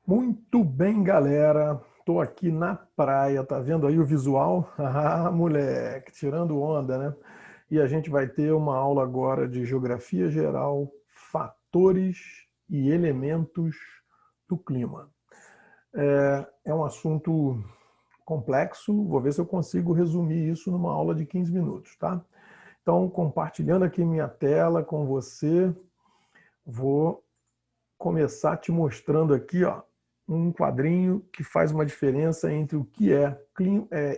Muito bem, galera. Tô aqui na praia, tá vendo aí o visual? Ah, moleque, tirando onda, né? E a gente vai ter uma aula agora de geografia geral, fatores e elementos do clima. É um assunto complexo, vou ver se eu consigo resumir isso numa aula de 15 minutos, tá? Então, compartilhando aqui minha tela com você, vou começar te mostrando aqui, ó, um quadrinho que faz uma diferença entre o que é,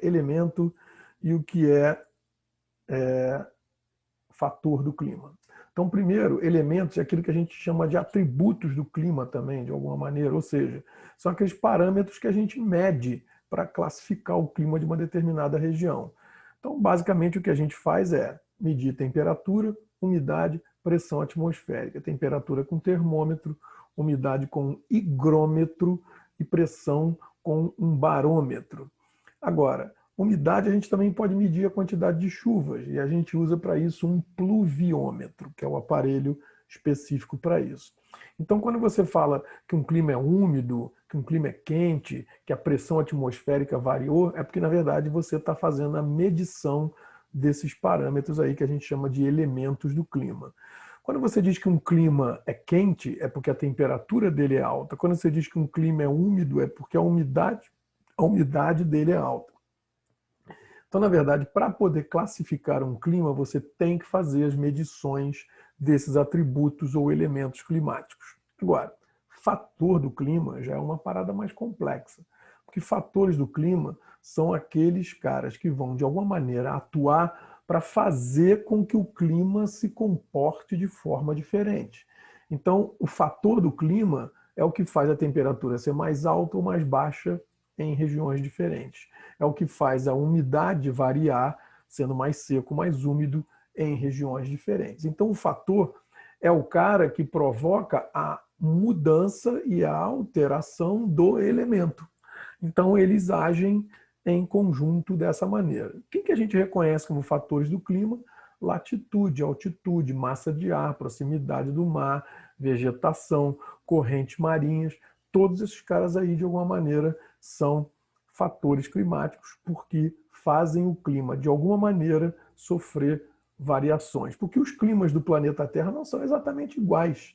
elemento e o que é fator do clima. Então, primeiro, elementos é aquilo que a gente chama de atributos do clima também, de alguma maneira, ou seja, são aqueles parâmetros que a gente mede para classificar o clima de uma determinada região. Então, basicamente, o que a gente faz é medir temperatura, umidade, pressão atmosférica. Temperatura com termômetro, umidade com higrômetro e pressão com um barômetro. Agora, umidade a gente também pode medir a quantidade de chuvas e a gente usa para isso um pluviômetro, que é o aparelho específico para isso. Então, quando você fala que um clima é úmido, que um clima é quente, que a pressão atmosférica variou, é porque, na verdade, você está fazendo a medição desses parâmetros aí que a gente chama de elementos do clima. Quando você diz que um clima é quente, é porque a temperatura dele é alta. Quando você diz que um clima é úmido, é porque a umidade dele é alta. Então, na verdade, para poder classificar um clima, você tem que fazer as medições desses atributos ou elementos climáticos. Agora, fator do clima já é uma parada mais complexa, porque fatores do clima são aqueles caras que vão, de alguma maneira, atuar para fazer com que o clima se comporte de forma diferente. Então, o fator do clima é o que faz a temperatura ser mais alta ou mais baixa em regiões diferentes. É o que faz a umidade variar, sendo mais seco, mais úmido em regiões diferentes. Então, o fator é o cara que provoca a mudança e a alteração do elemento. Então, eles agem em conjunto dessa maneira. O que a gente reconhece como fatores do clima? Latitude, altitude, massa de ar, proximidade do mar, vegetação, correntes marinhas, todos esses caras aí, de alguma maneira, são fatores climáticos, porque fazem o clima, de alguma maneira, sofrer variações. Porque os climas do planeta Terra não são exatamente iguais.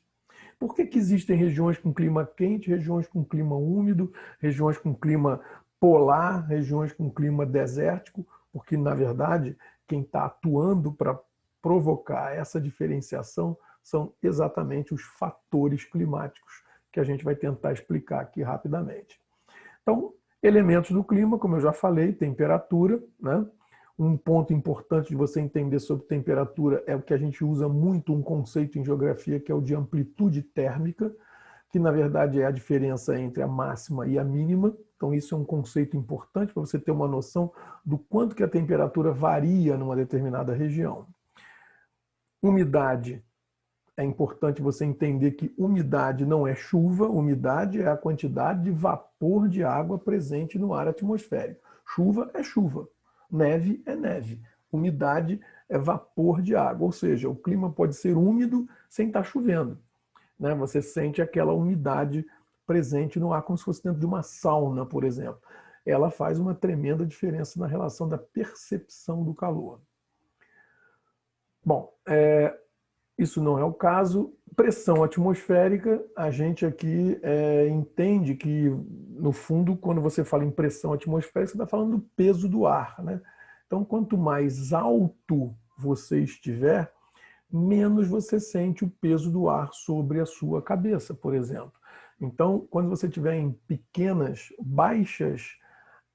Por que existem regiões com clima quente, regiões com clima úmido, regiões com clima polar, regiões com clima desértico? Porque, na verdade, quem está atuando para provocar essa diferenciação são exatamente os fatores climáticos, que a gente vai tentar explicar aqui rapidamente. Então, elementos do clima, como eu já falei, temperatura, né? Um ponto importante de você entender sobre temperatura é o que a gente usa muito, um conceito em geografia, que é o de amplitude térmica, que na verdade é a diferença entre a máxima e a mínima. Então isso é um conceito importante para você ter uma noção do quanto que a temperatura varia numa determinada região. Umidade. É importante você entender que umidade não é chuva, umidade é a quantidade de vapor de água presente no ar atmosférico. Chuva é chuva, neve é neve, umidade é vapor de água, ou seja, o clima pode ser úmido sem estar chovendo, né? Você sente aquela umidade presente no ar como se fosse dentro de uma sauna, por exemplo. Ela faz uma tremenda diferença na relação da percepção do calor. Bom, isso não é o caso. Pressão atmosférica, a gente aqui entende que, no fundo, quando você fala em pressão atmosférica, você está falando do peso do ar, né? Então, quanto mais alto você estiver, menos você sente o peso do ar sobre a sua cabeça, por exemplo. Então, quando você estiver em pequenas, baixas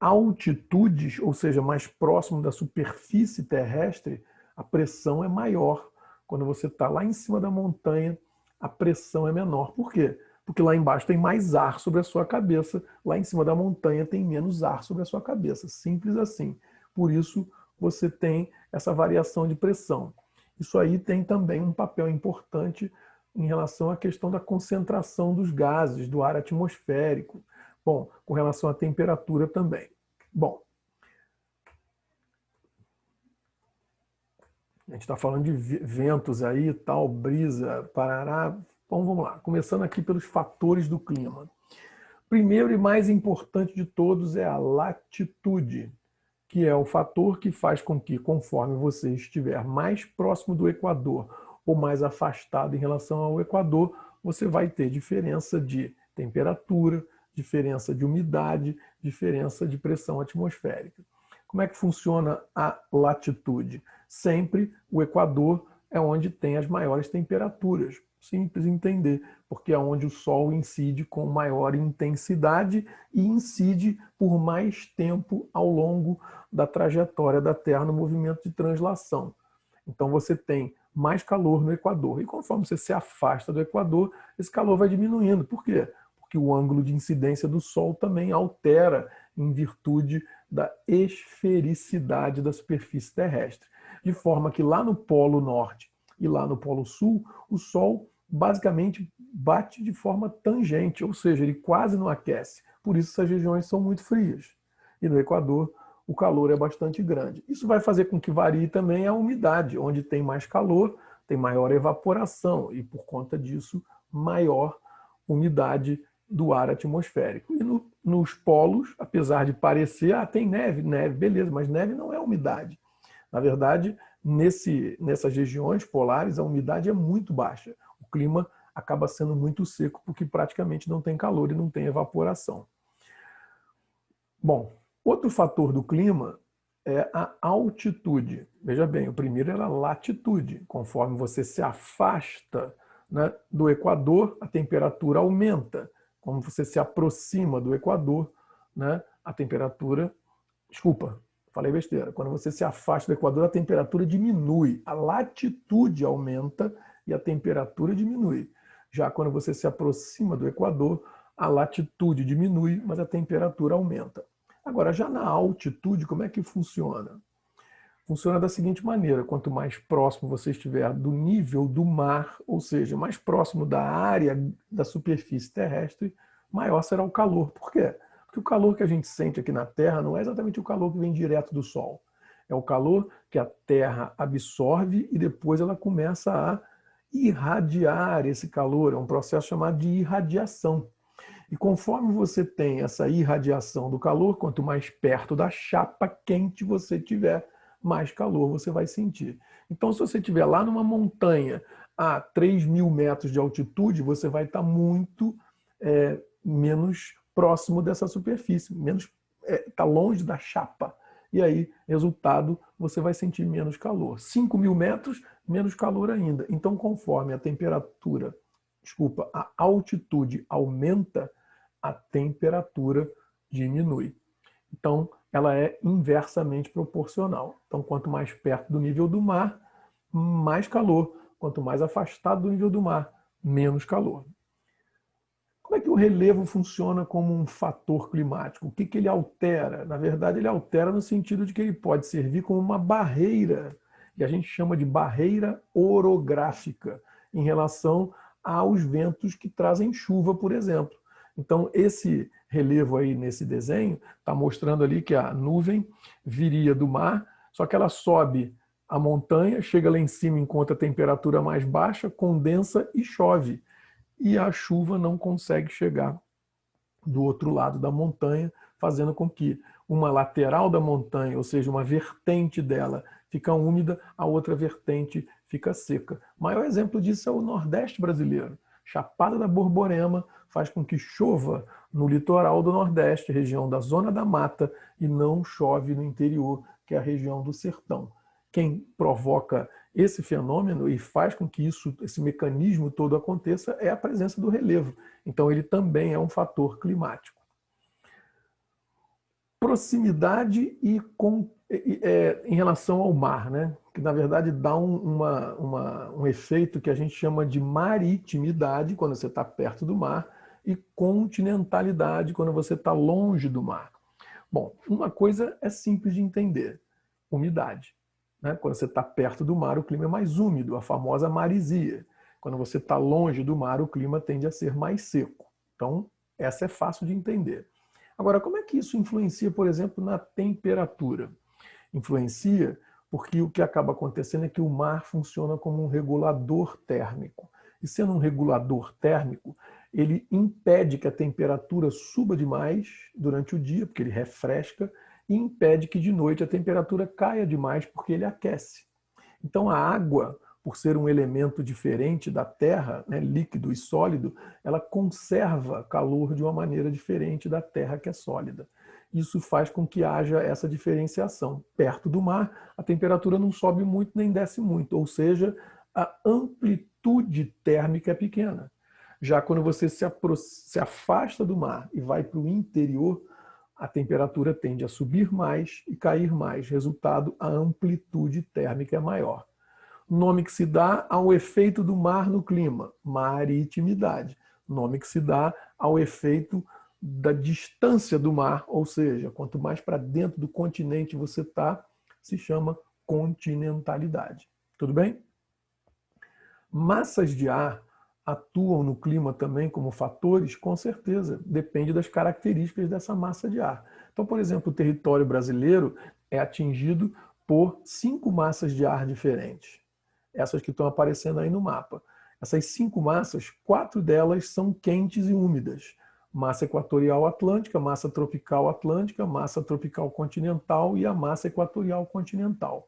altitudes, ou seja, mais próximo da superfície terrestre, a pressão é maior. Quando você está lá em cima da montanha, a pressão é menor. Por quê? Porque lá embaixo tem mais ar sobre a sua cabeça, lá em cima da montanha tem menos ar sobre a sua cabeça. Simples assim. Por isso, você tem essa variação de pressão. Isso aí tem também um papel importante em relação à questão da concentração dos gases, do ar atmosférico. Bom, com relação à temperatura também. Bom, a gente está falando de ventos aí, tal, brisa, parará. Bom, vamos lá. Começando aqui pelos fatores do clima. Primeiro e mais importante de todos é a latitude, que é o fator que faz com que, conforme você estiver mais próximo do Equador ou mais afastado em relação ao Equador, você vai ter diferença de temperatura, diferença de umidade, diferença de pressão atmosférica. Como é que funciona a latitude? Sempre o Equador é onde tem as maiores temperaturas. Simples entender, porque é onde o Sol incide com maior intensidade e incide por mais tempo ao longo da trajetória da Terra no movimento de translação. Então você tem mais calor no Equador. E conforme você se afasta do Equador, esse calor vai diminuindo. Por quê? Porque o ângulo de incidência do Sol também altera em virtude da esfericidade da superfície terrestre. De forma que lá no Polo Norte e lá no Polo Sul, o Sol basicamente bate de forma tangente, ou seja, ele quase não aquece. Por isso essas regiões são muito frias. E no Equador, o calor é bastante grande. Isso vai fazer com que varie também a umidade. Onde tem mais calor, tem maior evaporação e, por conta disso, maior umidade do ar atmosférico. E nos polos, apesar de parecer, tem neve, beleza, mas neve não é umidade. Na verdade, nessas regiões polares, a umidade é muito baixa. O clima acaba sendo muito seco, porque praticamente não tem calor e não tem evaporação. Bom, outro fator do clima é a altitude. Veja bem, o primeiro era a latitude. Conforme você se afasta, né, do Equador, a temperatura aumenta. Como você se aproxima do Equador, né, a temperatura... Desculpa, falei besteira. Quando você se afasta do Equador, a temperatura diminui. A latitude aumenta e a temperatura diminui. Já quando você se aproxima do Equador, a latitude diminui, mas a temperatura aumenta. Agora, já na altitude, como é que funciona? Funciona da seguinte maneira: quanto mais próximo você estiver do nível do mar, ou seja, mais próximo da área da superfície terrestre, maior será o calor. Por quê? Porque o calor que a gente sente aqui na Terra não é exatamente o calor que vem direto do Sol. É o calor que a Terra absorve e depois ela começa a irradiar esse calor. É um processo chamado de irradiação. E conforme você tem essa irradiação do calor, quanto mais perto da chapa quente você tiver, mais calor você vai sentir. Então, se você estiver lá numa montanha a 3.000 metros de altitude, você vai estar muito menos próximo dessa superfície, está longe da chapa. E aí, resultado, você vai sentir menos calor. 5.000 metros, menos calor ainda. Então, conforme a temperatura, a altitude aumenta, a temperatura diminui. Então, ela é inversamente proporcional. Então, quanto mais perto do nível do mar, mais calor. Quanto mais afastado do nível do mar, menos calor. Como é que o relevo funciona como um fator climático? O que ele altera? Na verdade, ele altera no sentido de que ele pode servir como uma barreira, que a gente chama de barreira orográfica, em relação aos ventos que trazem chuva, por exemplo. Então, esse relevo aí nesse desenho está mostrando ali que a nuvem viria do mar, só que ela sobe a montanha, chega lá em cima, encontra a temperatura mais baixa, condensa e chove. E a chuva não consegue chegar do outro lado da montanha, fazendo com que uma lateral da montanha, ou seja, uma vertente dela, fica úmida, a outra vertente fica seca. O maior exemplo disso é o Nordeste brasileiro. Chapada da Borborema faz com que chova no litoral do Nordeste, região da Zona da Mata, e não chove no interior, que é a região do sertão. Quem provoca esse fenômeno e faz com que esse mecanismo todo aconteça é a presença do relevo. Então, ele também é um fator climático. Proximidade em relação ao mar, né? Que na verdade dá um efeito que a gente chama de maritimidade, quando você está perto do mar, e continentalidade, quando você está longe do mar. Bom, uma coisa é simples de entender: umidade. Né? Quando você está perto do mar, o clima é mais úmido, a famosa marisia. Quando você está longe do mar, o clima tende a ser mais seco. Então, essa é fácil de entender. Agora, como é que isso influencia, por exemplo, na temperatura? Influencia porque o que acaba acontecendo é que o mar funciona como um regulador térmico. E sendo um regulador térmico, ele impede que a temperatura suba demais durante o dia, porque ele refresca, e impede que de noite a temperatura caia demais, porque ele aquece. Então a água, por ser um elemento diferente da Terra, né, líquido e sólido, ela conserva calor de uma maneira diferente da Terra, que é sólida. Isso faz com que haja essa diferenciação. Perto do mar, a temperatura não sobe muito nem desce muito, ou seja, a amplitude térmica é pequena. Já quando você se afasta do mar e vai para o interior, a temperatura tende a subir mais e cair mais. Resultado, a amplitude térmica é maior. Nome que se dá ao efeito do mar no clima, maritimidade. Nome que se dá ao efeito da distância do mar, ou seja, quanto mais para dentro do continente você está, se chama continentalidade. Tudo bem? Massas de ar atuam no clima também como fatores? Com certeza, depende das características dessa massa de ar. Então, por exemplo, o território brasileiro é atingido por 5 massas de ar diferentes. Essas que estão aparecendo aí no mapa. Essas 5 massas, 4 delas são quentes e úmidas. Massa equatorial atlântica, massa tropical atlântica, massa tropical continental e a massa equatorial continental.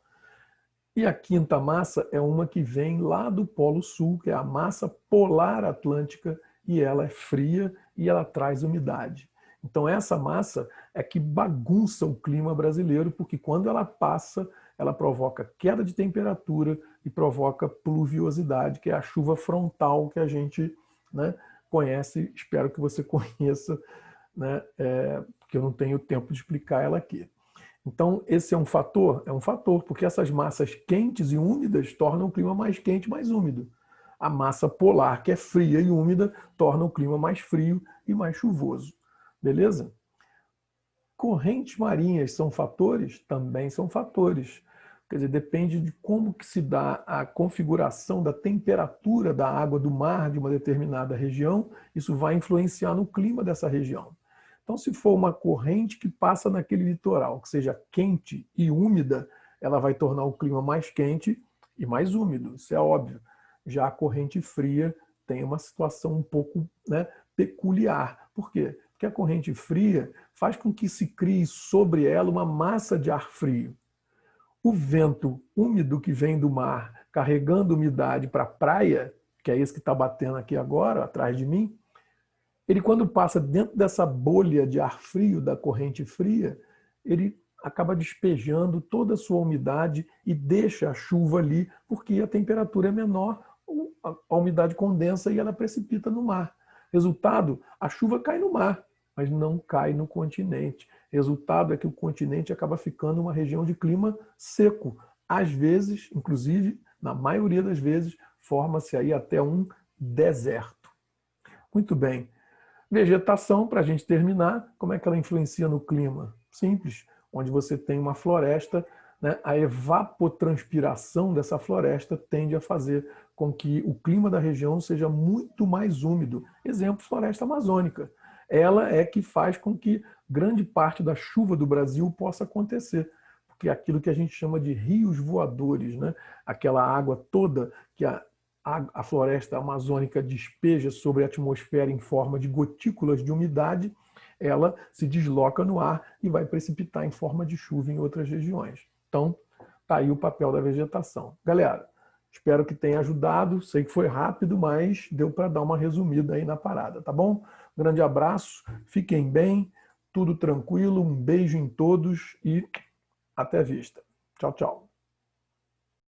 E a 5ª massa é uma que vem lá do Polo Sul, que é a massa polar atlântica, e ela é fria e ela traz umidade. Então essa massa é que bagunça o clima brasileiro, porque quando ela passa, ela provoca queda de temperatura e provoca pluviosidade, que é a chuva frontal que a gente, né, conhece, espero que você conheça, né, porque eu não tenho tempo de explicar ela aqui. Então, esse é um fator? É um fator, porque essas massas quentes e úmidas tornam o clima mais quente e mais úmido. A massa polar, que é fria e úmida, torna o clima mais frio e mais chuvoso. Beleza? Correntes marinhas são fatores? Também são fatores. Quer dizer, depende de como que se dá a configuração da temperatura da água do mar de uma determinada região, isso vai influenciar no clima dessa região. Então, se for uma corrente que passa naquele litoral, que seja quente e úmida, ela vai tornar o clima mais quente e mais úmido, isso é óbvio. Já a corrente fria tem uma situação um pouco, né, peculiar. Por quê? Porque a corrente fria faz com que se crie sobre ela uma massa de ar frio. O vento úmido que vem do mar carregando umidade para a praia, que é esse que está batendo aqui agora, atrás de mim, ele quando passa dentro dessa bolha de ar frio, da corrente fria, ele acaba despejando toda a sua umidade e deixa a chuva ali, porque a temperatura é menor, a umidade condensa e ela precipita no mar. Resultado, a chuva cai no mar, mas não cai no continente. Resultado é que o continente acaba ficando uma região de clima seco. Às vezes, inclusive, na maioria das vezes, forma-se aí até um deserto. Muito bem. Vegetação, para a gente terminar, como é que ela influencia no clima? Simples, onde você tem uma floresta, né, a evapotranspiração dessa floresta tende a fazer com que o clima da região seja muito mais úmido. Exemplo, floresta amazônica. Ela é que faz com que grande parte da chuva do Brasil possa acontecer, porque é aquilo que a gente chama de rios voadores, né? Aquela água toda que a floresta amazônica despeja sobre a atmosfera em forma de gotículas de umidade, ela se desloca no ar e vai precipitar em forma de chuva em outras regiões. Então, tá aí o papel da vegetação. Galera, espero que tenha ajudado. Sei que foi rápido, mas deu para dar uma resumida aí na parada, tá bom? Grande abraço, fiquem bem, tudo tranquilo, um beijo em todos e até a vista. Tchau, tchau.